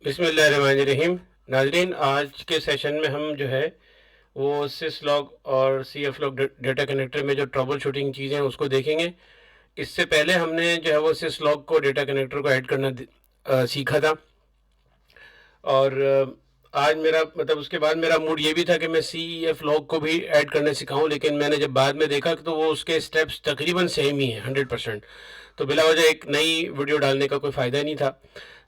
बिस्मिल्लाहिर्रहमानिर्रहीम। नाजरीन, आज के सेशन में हम जो है वो सिस लॉग और C F log data connector में जो ट्रबल शूटिंग चीज़ें हैं उसको देखेंगे। इससे पहले हमने जो है वो सिस लॉग को डेटा कनेक्टर को ऐड करना सीखा था। और आज मेरा मतलब उसके बाद मेरा मूड ये भी था कि मैं सी एफ लॉग को भी ऐड करना सिखाऊं, लेकिन मैंने जब बाद में देखा तो वो उसके स्टेप्स तकरीबन सेम ही हैं 100%। तो बिला वजह एक नई वीडियो डालने का कोई फ़ायदा नहीं था।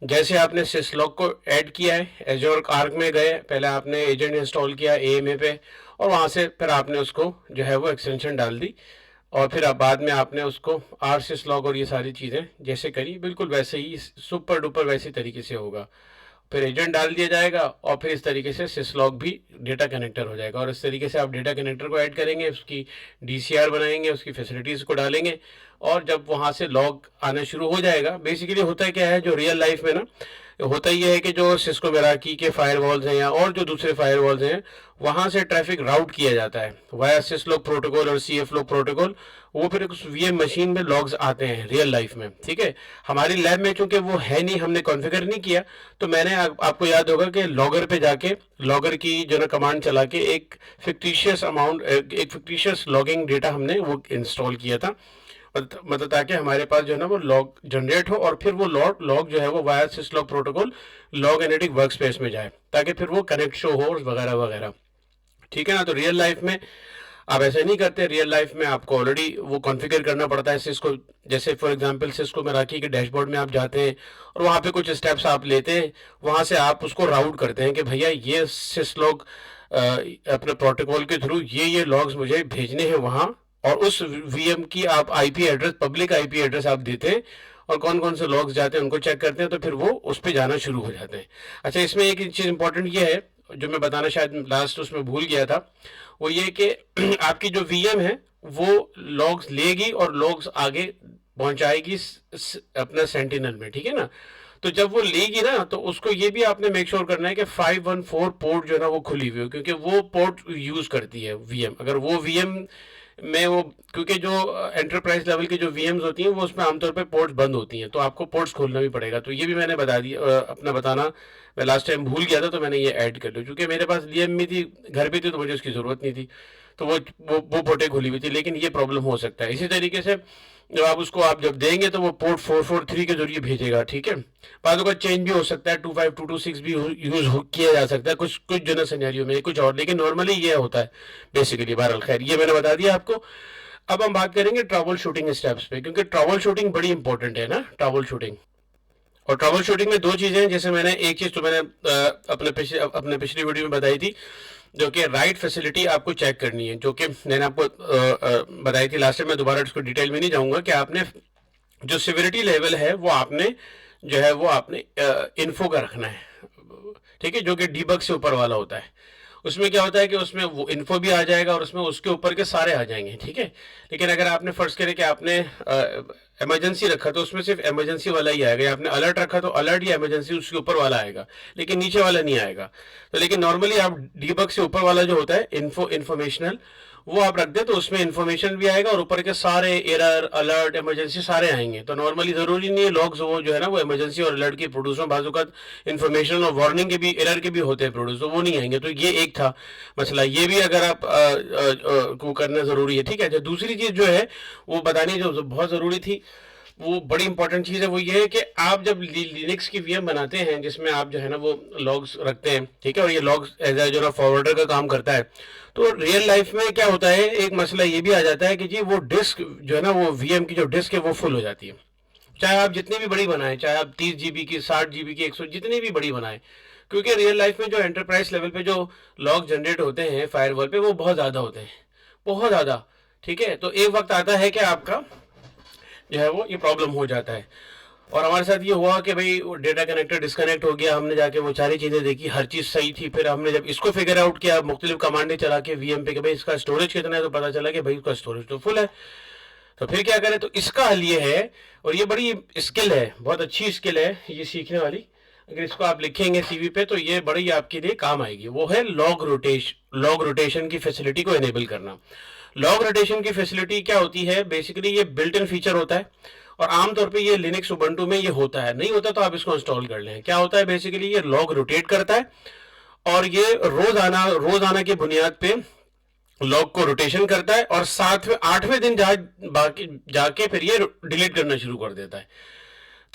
जैसे आपने सिसलॉग को ऐड किया है, एजोर आर्क में गए, पहले आपने एजेंट इंस्टॉल किया एएमए पे, और वहाँ से फिर आपने उसको जो है वो एक्सटेंशन डाल दी, और फिर अब बाद में आपने उसको आर सिसलॉग और ये सारी चीज़ें जैसे करी बिल्कुल वैसे ही सुपर डुपर वैसे तरीके से होगा। फिर एजेंट डाल दिया जाएगा और फिर इस तरीके से सिसलॉग भी डेटा कनेक्टर हो जाएगा। और इस तरीके से आप डेटा कनेक्टर को ऐड करेंगे, उसकी डीसीआर बनाएंगे, उसकी फैसिलिटीज़ को डालेंगे, और जब वहाँ से लॉग आना शुरू हो जाएगा, बेसिकली होता है क्या है जो रियल लाइफ में ना होता ही है कि जो सिस्को मेराकी के फायरवॉल्स हैं या और जो दूसरे फायरवॉल्स हैं वहाँ से ट्रैफिक राउट किया जाता है वाया सिसलॉग प्रोटोकॉल और सी एफ लॉग प्रोटोकॉल। वो फिर उस वीएम मशीन में लॉग्स आते हैं रियल लाइफ में। ठीक है, हमारी लैब में चूंकि वो है नहीं, हमने कॉन्फ़िगर नहीं किया, तो मैंने आपको याद होगा कि लॉगर पे जाके लॉगर की जो ना कमांड चला के एक फिक्टिशियस अमाउंट एक फिक्टिशियस लॉगिंग डेटा हमने वो इंस्टॉल किया था, मतलब ताकि हमारे पास जो है ना वो लॉग जनरेट हो और फिर वो लॉग लॉग जो है वो via syslog protocol log analytic work space में जाए ताकि फिर वो कनेक्ट शो हो वगैरह वगैरह। ठीक है ना। तो रियल लाइफ में आप ऐसे नहीं करते। रियल लाइफ में आपको ऑलरेडी वो कॉन्फ़िगर करना पड़ता है सिस्को। जैसे फॉर एग्जांपल सिस्को मेराकी के डैशबोर्ड में आप जाते हैं और वहाँ पे कुछ स्टेप्स आप लेते हैं, वहाँ से आप उसको राउट करते हैं कि भैया ये सिसलॉग अपने प्रोटोकॉल के थ्रू ये लॉग्स मुझे भेजने हैं वहाँ, और उस वीएम की आप IP address, public IP address आप देते हैं, और कौन कौन से लॉग्स जाते हैं उनको चेक करते हैं, तो फिर वो उस पर जाना शुरू हो जाते हैं। अच्छा, इसमें एक चीज़ इंपॉर्टेंट ये है जो मैं बताना शायद लास्ट उसमें भूल गया था, वो ये कि आपकी जो वीएम है वो लॉग्स लेगी और लॉग्स आगे पहुंचाएगी अपना सेंटिनल में। ठीक है ना। तो जब वो लेगी ना तो उसको ये भी आपने मेक श्योर करना है कि 514 पोर्ट जो है ना वो खुली हुई हो, क्योंकि वो पोर्ट यूज करती है वीएम। अगर वो वीएम में वो, क्योंकि जो एंटरप्राइज लेवल की जो वीएम्स होती हैं वो उसमें आमतौर पे पोर्ट्स बंद होती हैं, तो आपको पोर्ट्स खोलना भी पड़ेगा। तो ये भी मैंने बता दिया, अपना बताना मैं लास्ट टाइम भूल गया था, तो मैंने ये ऐड कर लिया। क्योंकि मेरे पास वीएम में थी, घर पे थी, तो मुझे उसकी ज़रूरत नहीं थी, तो वो पोर्टें खुली हुई थी। लेकिन ये प्रॉब्लम हो सकता है। इसी तरीके से जब आप उसको आप जब देंगे तो वो पोर्ट 443 के जरिए भेजेगा। ठीक है। बातों का चेंज भी हो सकता है, 25226 भी यूज किया जा सकता है कुछ कुछ जनरल सिनेरियो में, कुछ और, लेकिन नॉर्मली ये होता है बेसिकली। बहरहाल खैर, ये मैंने बता दिया आपको। अब हम बात करेंगे ट्रबल शूटिंग स्टेप्स पे, क्योंकि ट्रबल शूटिंग बड़ी इंपॉर्टेंट है ना, ट्रबल शूटिंग। और ट्रबल शूटिंग में दो चीज़ें हैं। जैसे मैंने एक चीज़ तो मैंने अपने पिछली वीडियो में बताई थी, जो कि राइट फैसिलिटी आपको चेक करनी है, जो कि मैंने आपको बताई थी लास्ट टाइम। मैं दोबारा इसको डिटेल में नहीं जाऊंगा कि आपने जो सिविरिटी लेवल है वो आपने जो है वो आपने इन्फो का रखना है। ठीक है, जो कि डीबग से ऊपर वाला होता है। उसमें क्या होता है कि उसमें वो इन्फो भी आ जाएगा और उसमें उसके ऊपर के सारे आ जाएंगे। ठीक है। लेकिन अगर आपने फर्ज करे कि आपने इमरजेंसी रखा तो उसमें सिर्फ इमरजेंसी वाला ही आएगा, या आपने अलर्ट रखा तो अलर्ट या इमरजेंसी उसके ऊपर वाला आएगा, लेकिन नीचे वाला नहीं आएगा। तो लेकिन नॉर्मली आप डीबग से ऊपर वाला जो होता है इन्फॉर्मेशनल, वो आप रख दें तो उसमें इन्फॉर्मेशन भी आएगा और ऊपर के सारे एरर, अलर्ट, इमरजेंसी सारे आएंगे। तो नॉर्मली ज़रूरी नहीं है लॉग्स वो जो है ना वो इमरजेंसी और अलर्ट की प्रोड्यूस हो, बाजू का इन्फॉर्मेशन और वार्निंग के भी, एरर के भी होते हैं प्रोड्यूस, तो वो नहीं आएंगे। तो ये एक था मसला, ये भी अगर आप को करना ज़रूरी है। ठीक है। जो दूसरी चीज़ जो है वो बतानी जो बहुत ज़रूरी थी, वो बड़ी इंपॉर्टेंट चीज़ है, वो ये है कि आप जब लिनक्स की वीएम बनाते हैं जिसमें आप जो है ना वो लॉग्स रखते हैं, ठीक है, और ये लॉग्स एज जो ना फॉरवर्डर का काम करता है, तो रियल लाइफ में क्या होता है, एक मसला ये भी आ जाता है कि जी वो डिस्क जो है ना वो वीएम की जो डिस्क है वो फुल हो जाती है। चाहे आप जितनी भी बड़ी बनाएं, चाहे आप 30 GB की, 60 GB की, 100 जितनी भी बड़ी बनाएं, क्योंकि रियल लाइफ में जो एंटरप्राइज लेवल पे जो लॉग जनरेट होते हैं फायरवॉल पे वो बहुत ज़्यादा होते हैं, बहुत ज़्यादा। ठीक है। तो एक वक्त आता है कि आपका जो है वो ये प्रॉब्लम हो जाता है। और हमारे साथ ये हुआ कि भाई वो डेटा कनेक्टर डिस्कनेक्ट हो गया, हमने जाके वो सारी चीज़ें देखी, हर चीज़ सही थी। फिर हमने जब इसको फिगर आउट किया मुख्तलिफ कमांडें चला के वीएम पे कि भाई इसका स्टोरेज कितना है, तो पता चला कि भाई इसका स्टोरेज तो फुल है। तो फिर क्या करें, तो इसका हल ये है, और ये बड़ी स्किल है, बहुत अच्छी स्किल है ये सीखने वाली, अगर इसको आप लिखेंगे सीवी पे तो ये बड़ी आपके लिए काम आएगी। वो है लॉग रोटेशन की फैसिलिटी को इनेबल करना। लॉग रोटेशन की फैसिलिटी क्या होती है? बेसिकली ये बिल्ट इन फीचर होता है और आमतौर पे ये लिनक्स उबंटू में ये होता है, नहीं होता तो आप इसको इंस्टॉल कर लें। क्या होता है? बेसिकली ये लॉग रोटेट करता है और ये रोजाना की बुनियाद पे लॉग को रोटेशन करता है और 8वें दिन बाकी जाके फिर ये डिलीट करना शुरू कर देता है।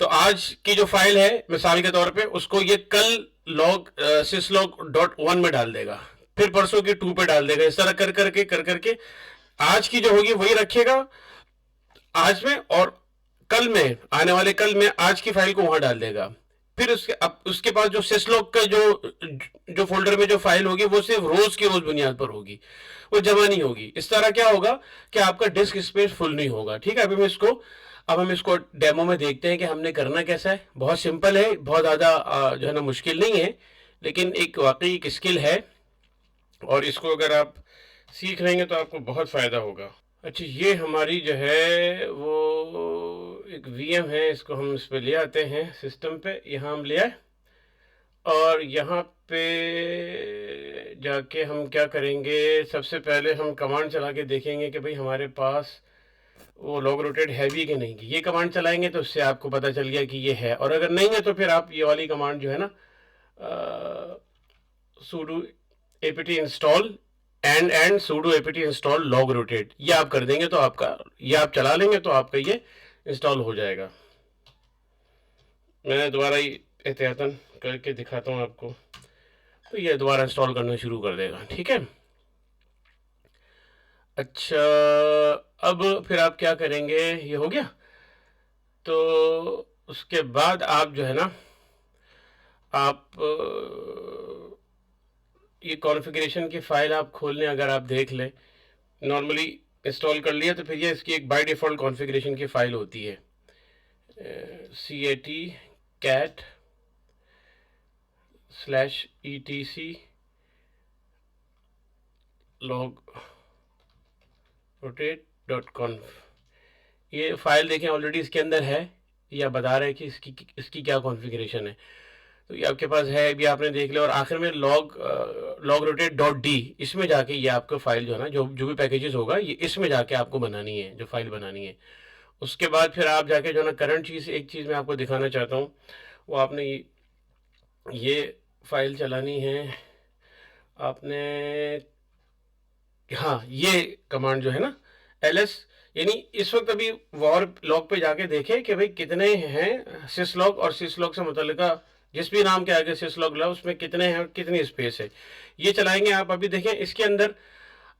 तो आज की जो फाइल है मिसाल के तौर पे उसको ये कल लॉग syslog.1 में डाल देगा, फिर परसों की 2 पे डाल देगा, इस तरह कर करके आज की जो होगी वही रखेगा आज में, और कल में, आने वाले कल में आज की फाइल को वहां डाल देगा। फिर उसके पास जो syslog का जो फोल्डर में जो फाइल होगी वो सिर्फ रोज की रोज बुनियाद पर होगी, वो जमा नहीं होगी। इस तरह क्या होगा कि आपका डिस्क स्पेस फुल नहीं होगा। ठीक है, अब हम इसको डेमो में देखते हैं कि हमने करना कैसा है। बहुत सिंपल है, बहुत ज़्यादा जो है ना मुश्किल नहीं है, लेकिन एक वाकई एक स्किल है और इसको अगर आप सीख लेंगे तो आपको बहुत फ़ायदा होगा। अच्छा, ये हमारी जो है वो एक वीएम है, इसको हम इस पर ले आते हैं सिस्टम पे, यहाँ हम ले आए और यहाँ पे जाके हम क्या करेंगे, सबसे पहले हम कमांड चला के देखेंगे कि भाई हमारे पास वो लॉग रोटेट है भी कि नहीं। कि ये कमांड चलाएंगे तो उससे आपको पता चल गया कि ये है, और अगर नहीं है तो फिर आप ये वाली कमांड जो है ना sudo apt install and sudo apt install log rotate, ये आप कर देंगे तो आपका, ये आप चला लेंगे तो आपका ये इंस्टॉल हो जाएगा। मैं दोबारा ही एहतियातन करके दिखाता हूँ आपको, तो ये दोबारा इंस्टॉल करना शुरू कर देगा। ठीक है, अच्छा अब फिर आप क्या करेंगे, ये हो गया तो उसके बाद आप जो है ना आप ये कॉन्फ़िगरेशन की फ़ाइल आप खोल लें। अगर आप देख लें नॉर्मली इंस्टॉल कर लिया तो फिर ये इसकी एक बाय डिफ़ॉल्ट कॉन्फ़िगरेशन की फ़ाइल होती है cat/etc log_rotate.conf, ये फाइल देखें ऑलरेडी इसके अंदर है, या बता रहा है कि इसकी क्या कॉन्फ़िगरेशन है। तो ये आपके पास है, भी आपने देख लिया। और आखिर में log_rotate.d, इसमें जाके ये आपका फाइल जो है ना, जो भी पैकेजेस होगा ये इसमें जाके आपको बनानी है, जो फाइल बनानी है। उसके बाद फिर आप जाके जो है ना करंट चीज़, एक चीज़ मैं आपको दिखाना चाहता हूँ, वो आपने ये फाइल चलानी है आपने, हाँ ये कमांड जो है ना ls, यानी इस वक्त अभी वॉर लॉग पे जाके देखें कि भाई कितने हैं syslog, और syslog से मुतल्लिका जिस भी नाम के आगे syslog लगा उसमें कितने हैं और कितनी स्पेस है, ये चलाएंगे आप। अभी देखें इसके अंदर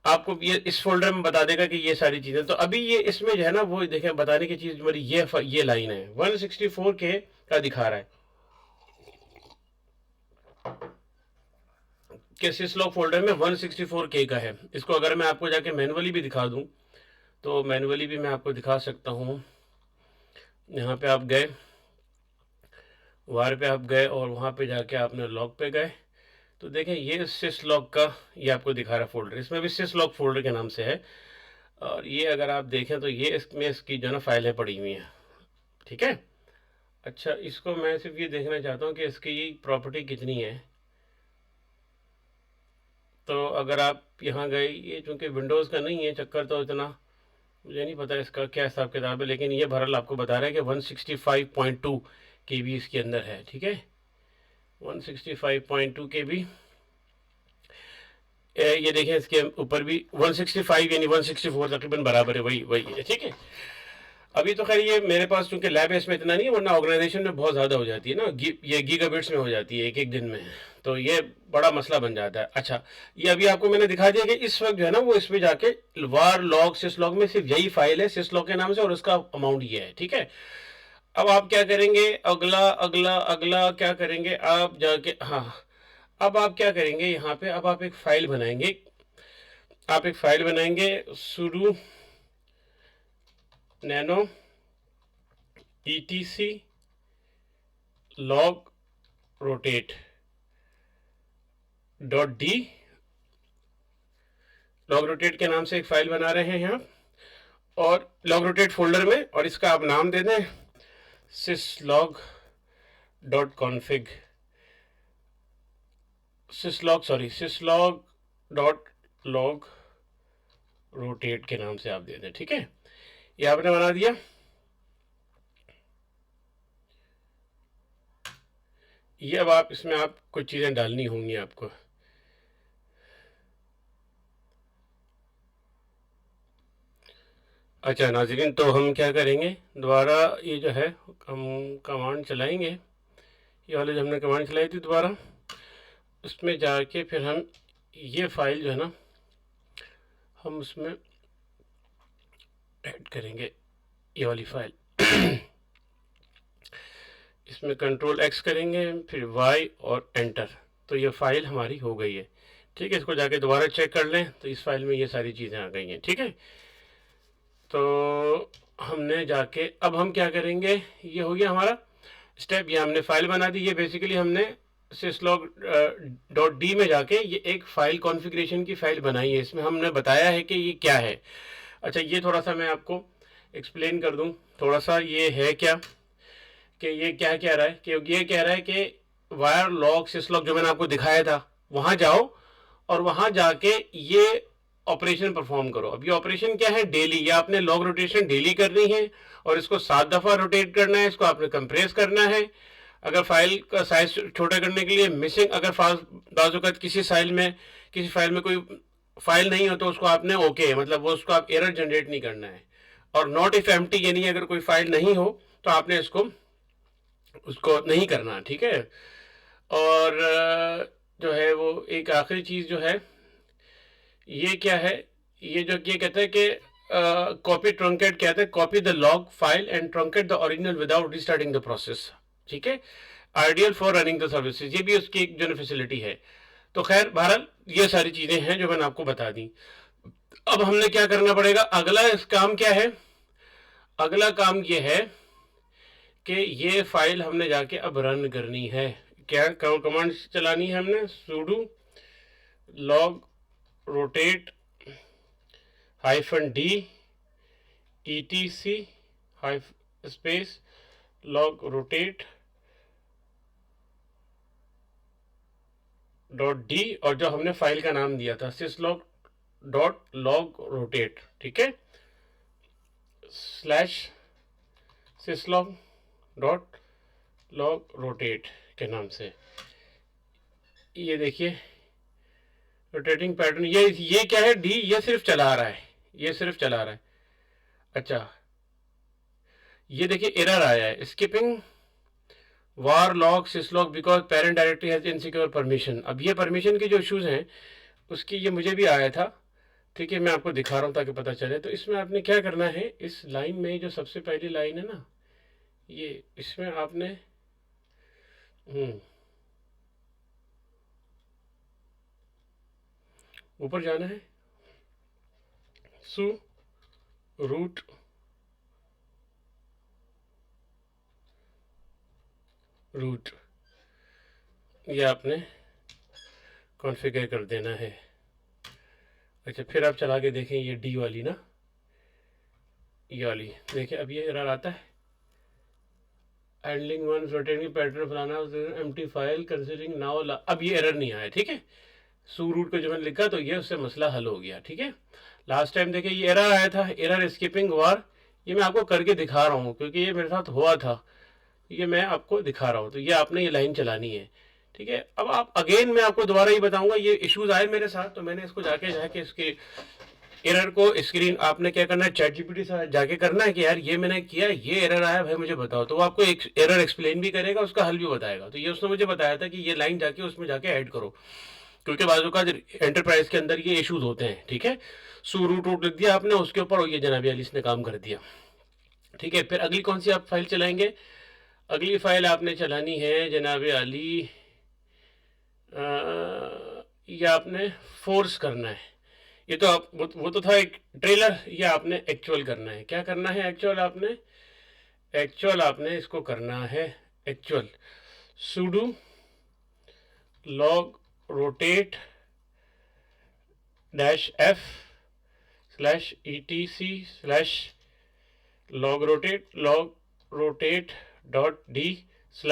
आपको ये इस फोल्डर में बता देगा कि ये सारी चीज़ें, तो अभी ये इसमें जो है ना वो देखें बताने की चीज़ मेरी ये लाइन है 164K का दिखा रहा है कि syslog फोल्डर में 164K का है। इसको अगर मैं आपको जाके मैनुअली भी दिखा दूं तो मैनुअली भी मैं आपको दिखा सकता हूं। यहाँ पे आप गए, वार पे आप गए और वहाँ पे जाके आपने लॉग पे गए तो देखें ये syslog का ये आपको दिखा रहा फोल्डर, इसमें भी syslog फोल्डर के नाम से है। और ये अगर आप देखें तो ये इसमें इसकी जो ना फाइल है पड़ी हुई है। ठीक है, अच्छा इसको मैं सिर्फ ये देखना चाहता हूँ कि इसकी प्रॉपर्टी कितनी है। तो अगर आप यहाँ गए, ये चूँकि विंडोज़ का नहीं है चक्कर, तो इतना मुझे नहीं पता इसका क्या हिसाब किताब है, लेकिन ये बहरहाल आपको बता रहा है कि 165.2 KB इसके अंदर है। ठीक है, 165.2 KB, ये देखें इसके ऊपर भी 165 यानी 164 तकरीबन बराबर है, वही है। ठीक है, अभी तो खैर ये मेरे पास चूँकि लैब है इसमें इतना नहीं है, वरना ऑर्गेनाइजेशन में बहुत ज़्यादा हो जाती है ना, ये गीगाबिट्स में हो जाती है एक दिन में, तो ये बड़ा मसला बन जाता है। अच्छा, ये अभी आपको मैंने दिखा दिया कि इस वक्त जो है ना वो इसमें जाके वार लॉग syslog में सिर्फ यही फाइल है syslog के नाम से और उसका अमाउंट ये है। ठीक है, अब आप क्या करेंगे, अगला क्या करेंगे आप जाके, हाँ अब आप क्या करेंगे यहाँ पे, अब आप एक फाइल बनाएंगे, sudo nano etc log_rotate.d, log rotate के नाम से एक फाइल बना रहे हैं यहाँ और लॉग रोटेट फोल्डर में, और इसका आप नाम दे दें syslog.config। syslog dot log rotate के नाम से आप दे दें, ठीक है। ये आपने बना दिया। ये अब आप इसमें आप कुछ चीज़ें डालनी होंगी आपको। अच्छा नाज़रीन, तो हम क्या करेंगे, दोबारा ये जो है हम कमांड चलाएंगे, ये वाले जो हमने कमांड चलाई थी दोबारा, उसमें जाके फिर हम ये फाइल जो है ना हम उसमें ऐड करेंगे, ये वाली फाइल इसमें कंट्रोल एक्स करेंगे, फिर वाई और एंटर, तो ये फाइल हमारी हो गई है, ठीक है। इसको जाके दोबारा चेक कर लें तो इस फाइल में ये सारी चीज़ें आ गई हैं, ठीक है। तो हमने जाके अब हम क्या करेंगे, ये हो गया हमारा स्टेप, ये हमने फाइल बना दी। ये बेसिकली हमने syslog डॉट डी में जाके ये एक फाइल कॉन्फ़िगरेशन की फाइल बनाई है, इसमें हमने बताया है कि ये क्या है। अच्छा, ये थोड़ा सा मैं आपको एक्सप्लेन कर दूं थोड़ा सा, ये है क्या कि ये क्या कह रहा है, कि ये कह रहा है कि वायर लॉग syslog जो मैंने आपको दिखाया था वहां जाओ और वहां जाके ये ऑपरेशन परफॉर्म करो। अब ये ऑपरेशन क्या है, डेली, ये आपने लॉग रोटेशन डेली करनी है और इसको 7 दफ़ा रोटेट करना है, इसको आपने कंप्रेस करना है। अगर फाइल का साइज छोटा करने के लिए मिसिंग, अगर बाजुकत किसी फाइल में कोई फाइल नहीं हो तो उसको आपने ओके मतलब वो उसको आप एरर जनरेट नहीं करना है। और नॉट इफ एम्प्टी, यानी अगर कोई फाइल नहीं हो तो आपने उसको नहीं करना, ठीक है। और जो है वो एक आखिरी चीज़ जो है ये क्या है, ये जो ये कहता है कि कॉपी ट्रंकेट कहते हैं, copy the log file and truncate the original without restarting the process, ठीक है। Ideal for running the services, ये भी उसकी एक जो फैसिलिटी है। तो खैर बहरहाल ये सारी चीज़ें हैं जो मैंने आपको बता दी। अब हमने क्या करना पड़ेगा, अगला इस काम क्या है, अगला काम ये है कि ये फाइल हमने जाके अब रन करनी है। क्या कमांड चलानी है हमने, sudo log rotate -d etc space log rotate dot D, और जो हमने फाइल का नाम दिया था syslog डॉट लॉग रोटेट, ठीक है, /syslog डॉट लॉग रोटेट के नाम से। ये देखिए रोटेटिंग पैटर्न, ये क्या है, डी, ये सिर्फ चला रहा है, ये सिर्फ चला रहा है। अच्छा, ये देखिए एरर आया है, skipping war log syslog because parent directory has insecure permission. अब ये परमिशन के जो इश्यूज हैं उसकी ये मुझे भी आया था, ठीक है, मैं आपको दिखा रहा हूँ ताकि पता चले। तो इसमें आपने क्या करना है, इस लाइन में जो सबसे पहली लाइन है ना, ये इसमें आपने ऊपर जाना है, सु रूट रूट, ये आपने कॉन्फ़िगर कर देना है। अच्छा, फिर आप चला के देखें ये डी वाली ना, ये वाली देखिए, अब ये एरर आता है, हैंडलिंग वन रोटेटिंग पैटर्न फलाना एम्प्टी फाइल कंसीडरिंग नाउ, अब ये एरर नहीं आया, ठीक है। सू रूट को जो मैंने लिखा तो ये उससे मसला हल हो गया, ठीक है। लास्ट टाइम देखिए ये एरर आया था, एरर स्किपिंग वार, ये मैं आपको करके दिखा रहा हूँ क्योंकि ये मेरे साथ हुआ था, ये मैं आपको दिखा रहा हूँ। तो ये आपने ये लाइन चलानी है, ठीक है। अब आप अगेन मैं आपको दोबारा ही बताऊंगा, ये इश्यूज आए मेरे साथ तो मैंने इसको जाके इसके एरर को स्क्रीन आपने क्या करना है, चैट जीपीटी से जाके करना है कि यार ये मैंने किया, ये एरर आया भाई मुझे बताओ, तो वो आपको एक एरर एक्सप्लेन भी करेगा, उसका हल भी बताएगा। तो ये उसने मुझे बताया था कि ये लाइन जाके उसमें जाके ऐड करो, क्योंकि बाजू का एंटरप्राइज के अंदर ये इश्यूज होते हैं, ठीक है। सू रूट रूट लिख दिया आपने उसके ऊपर, ये जनाबी अली ने काम कर दिया, ठीक है। फिर अगली कौन सी आप फाइल चलाएंगे, अगली फाइल आपने चलानी है जनाब अली, ये आपने फोर्स करना है। ये तो आप वो तो था एक ट्रेलर, ये आपने एक्चुअल करना है। क्या करना है एक्चुअल, आपने इसको करना है actual, sudo log rotate -f /etc/log rotate dot D /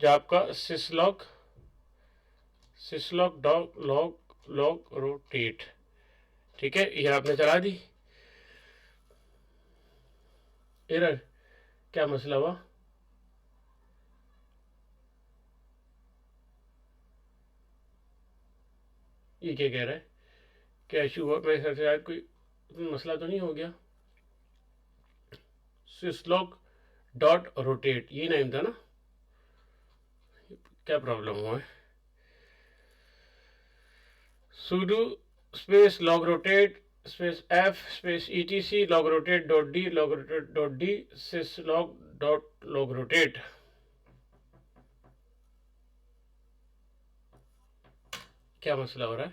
जो आपका syslog syslog log rotate, ठीक है, ये आपने चला दी। एरर, क्या मसला हुआ? ये क्या कह रहा है, क्या इशू हुआ? मेरे हिसाब से शायद कोई मसला तो नहीं हो गया। syslog डॉट रोटेट, ये नाम था ना, क्या प्रॉब्लम हुआ है? sudo space log rotate space f space etc log rotate dot D syslog dot log rotate। क्या मसला हो रहा है?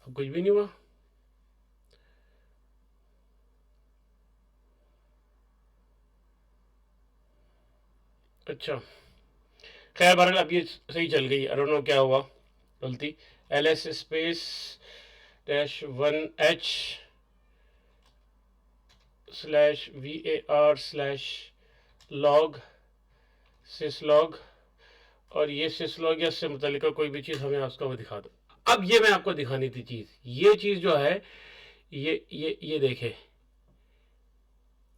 अब कुछ भी नहीं हुआ। अच्छा, खैर बहरहाल अब ये सही चल गई। आई डोंट नो क्या हुआ गलती। ls space -1h slash var log syslog, और ये syslog या इससे मुतल्लिका कोई भी चीज़ हमें उसका वो दिखा दो। अब ये मैं आपको दिखानी थी चीज़, ये चीज़ जो है ये देखे,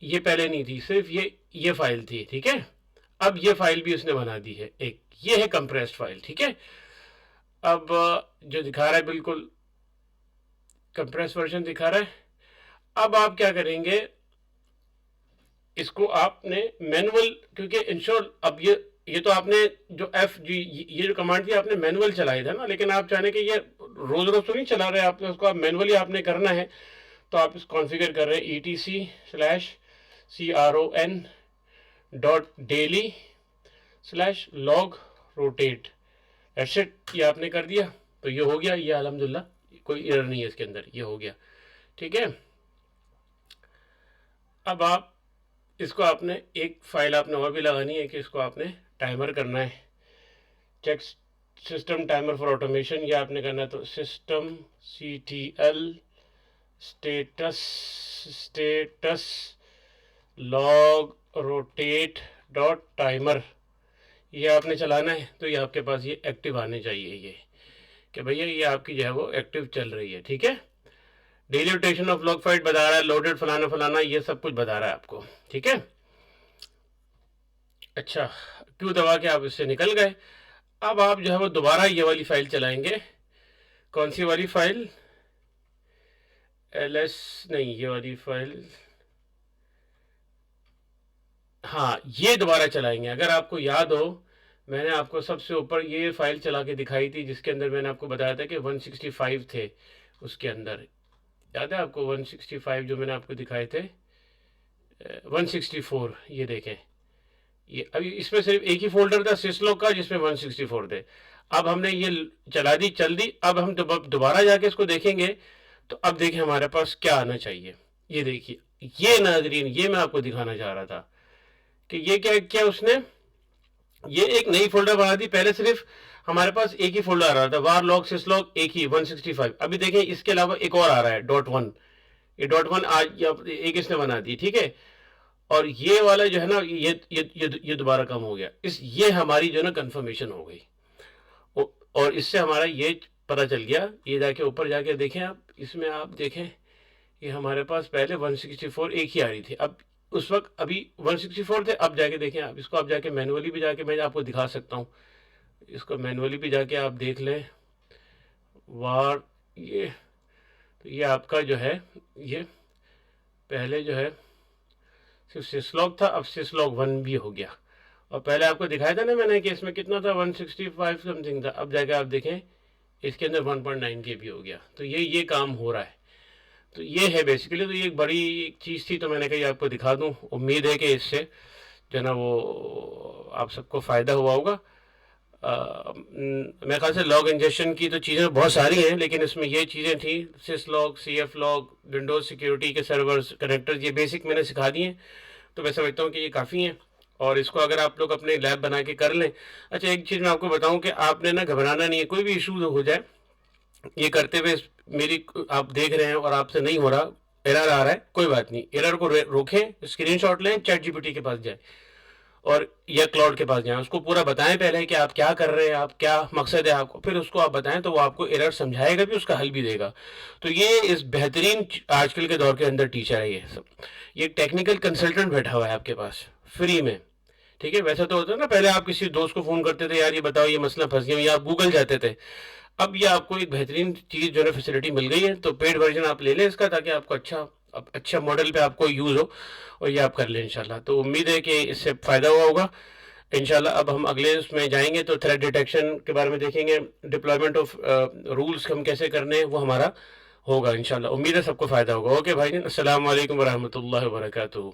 ये पहले नहीं थी, सिर्फ ये फाइल थी, ठीक है। अब ये फाइल भी उसने बना दी है एक, ये है कंप्रेस्ड फाइल, ठीक है। अब जो दिखा रहा है बिल्कुल कंप्रेस वर्जन दिखा रहा है। अब आप क्या करेंगे, इसको आपने मैनुअल, क्योंकि इंश्योर अब ये तो आपने जो ये जो कमांड थी आपने मैनुअल चलाई था ना, लेकिन आप चाहने कि ये रोज रोज तो नहीं चला रहे आपने, उसको आप मैनुअली आपने करना है। तो आप इसको कॉन्फ़िगर कर रहे हैं etc/cron dot daily slash log rotate, etcetera, ये आपने कर दिया तो ये हो गया। ये अल्हम्दुलिल्लाह कोई एरर नहीं है इसके अंदर, ये हो गया, ठीक है। अब आप इसको आपने एक फाइल आपने और भी लगानी है कि इसको आपने टाइमर करना है, check system timer for automation, ये आपने करना है। तो system ctl status log rotate dot timer, ये आपने चलाना है। तो ये आपके पास ये एक्टिव आने चाहिए, ये कि भैया ये आपकी जो है वो एक्टिव चल रही है, ठीक है। Daily rotation of log file बता रहा है, लोडेड फलाना फलाना, ये सब कुछ बता रहा है आपको, ठीक है। अच्छा, क्यों दबा के आप इससे निकल गए। अब आप जो है वो दोबारा ये वाली फाइल चलाएंगे। कौन सी वाली फाइल? ls नहीं, ये वाली फाइल, हाँ ये दोबारा चलाएंगे। अगर आपको याद हो, मैंने आपको सबसे ऊपर ये फाइल चला के दिखाई थी जिसके अंदर मैंने आपको बताया था कि 165 थे उसके अंदर, याद है आपको? 165 जो मैंने आपको दिखाए थे, 164, ये देखें, ये अभी इसमें सिर्फ एक ही फोल्डर था syslog का जिसमें 164 थे। अब हमने ये चला दी, चल दी। अब हम दोबारा जाके इसको देखेंगे तो अब देखें हमारे पास क्या आना चाहिए। ये देखिए, ये नाजरीन, ये मैं आपको दिखाना चाह रहा था कि ये क्या किया उसने, ये एक नई फोल्डर बना दी। पहले सिर्फ हमारे पास एक ही फोल्डर आ रहा था, वार लॉग सिस्लॉग, एक ही 165। अभी देखें इसके अलावा एक और आ रहा है .1, ये .1 आज एक इसने बना दी, ठीक है। और ये वाला जो है ना, ये दोबारा कम हो गया। ये हमारी जो है ना कंफर्मेशन हो गई, और इससे हमारा ये पता चल गया। ये जाके ऊपर जाके देखें आप, इसमें आप देखें ये हमारे पास पहले 164 एक ही आ रही थी, अब उस वक्त अभी 164 थे। अब जाके देखें आप इसको, अब जाके मैनुअली भी जाके मैं आपको दिखा सकता हूँ, इसको मैनुअली भी जाके आप देख लें। वार ये, तो ये आपका जो है, ये पहले जो है सिर्फ सिस्लॉग था, अब सिस्लॉग 1 भी हो गया। और पहले आपको दिखाया था ना मैंने कि इसमें कितना था, 165 समथिंग था। अब जाके आप देखें इसके अंदर 1.9 के भी हो गया। तो ये काम हो रहा है। तो ये है बेसिकली, तो ये एक बड़ी एक चीज़ थी, तो मैंने कही आपको दिखा दूं। उम्मीद है कि इससे जो ना वो आप सबको फ़ायदा हुआ होगा। मेरे ख्याल से लॉग इंजेक्शन की तो चीज़ें बहुत सारी हैं, लेकिन इसमें ये चीज़ें थी, syslog, cflog, विंडोज़ सिक्योरिटी के सर्वर्स कनेक्टर्स, ये बेसिक मैंने सिखा दिए हैं। तो मैं समझता हूँ कि ये काफ़ी हैं, और इसको अगर आप लोग अपने लैब बना के कर लें। अच्छा, एक चीज़ मैं आपको बताऊँ कि आपने ना घबराना नहीं है, कोई भी इशू हो जाए ये करते हुए, मेरी आप देख रहे हैं और आपसे नहीं हो रहा, एरर आ रहा है, कोई बात नहीं, एरर को रोकें, स्क्रीनशॉट लें, चैट जीपीटी के पास जाए और या क्लाउड के पास जाएं, उसको पूरा बताएं पहले कि आप क्या कर रहे हैं, आप क्या मकसद है आपको, फिर उसको आप बताएं तो वो आपको एरर समझाएगा भी, उसका हल भी देगा। तो ये इस बेहतरीन आजकल के दौर के अंदर टीचर है ये सब। ये टेक्निकल कंसल्टेंट बैठा हुआ है आपके पास फ्री में। ठीक है, वैसे तो होता है ना, पहले आप किसी दोस्त को फ़ोन करते थे, यार ये बताओ ये मसला फंस गया, या आप गूगल जाते थे। अब ये आपको एक बेहतरीन चीज़ जो है फैसिलिटी मिल गई है, तो पेड वर्जन आप ले लें इसका, ताकि आपको अच्छा मॉडल पे आपको यूज़ हो और ये आप कर लें इंशाल्लाह। तो उम्मीद है कि इससे फ़ायदा हुआ होगा इंशाल्लाह। अब हम अगले उसमें जाएंगे तो थ्रेट डिटेक्शन के बारे में देखेंगे, डिप्लॉयमेंट ऑफ रूल्स हम कैसे करने हैं वो हमारा होगा इंशाल्लाह। उम्मीद है सबको फ़ायदा होगा। ओके भाई, अस्सलाम वालेकुम वरहमतुल्लाहि वबरकातुहू।